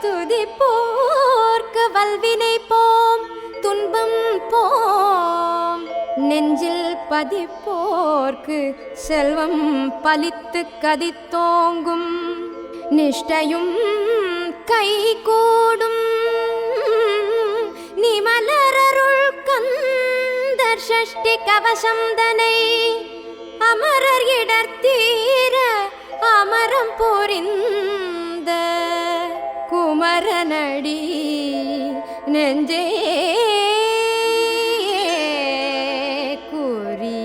துதிப்போர்க்கு வல்வினை போம் துன்பம் போம் நெஞ்சில் பதிப்போர்க்கு செல்வம் பலித்து கதித்தோங்கும் நிஷ்டையும் கைகூடும் நிமலரருள் கந்தர் சஷ்டி கவசம் தனை அமரர் இடர்த்தீர அமரம் புரிந்த குமரனடி நெஞ்சே குறி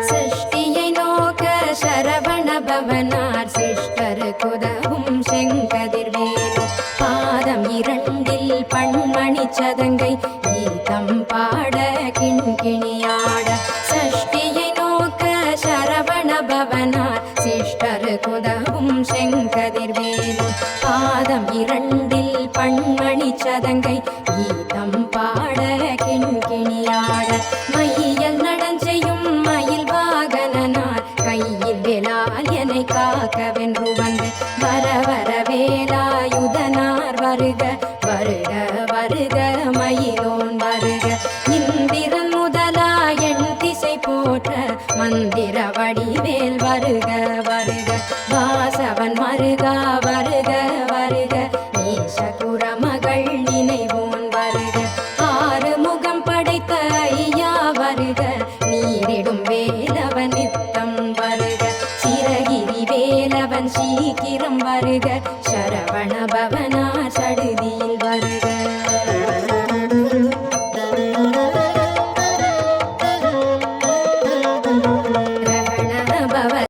சிருஷ்டியை நோக்க சரவண பவனார் சிஷ்டர் குதவும் செங்கதிர்வேல் பாதம் இரண்டில் பண்மணி சதங்கை கீதம் பாட கிண்கிணியாட சஷ்டியை நோக்க சரவண பவனார் சிஷ்டர் குதவும் செங்கதிர்வேல் பாதம் இரண்டில் பண்மணி சதங்கை கீதம் பாட கிண்கிணியாட மையல் நடஞ்செய்யும் மயில் வாகனனார் கையில் வேலால் என்னை காக்கவென்று வந்து வர வர வேலாயுதனார் வருக வருக வருக மயிலோன் வருக இந்திரன் முதலா என் திசை போற்ற மந்திர வடிவேல் வருக வருக வாசவன் மருகா வருக வருக நீசகுர மகள்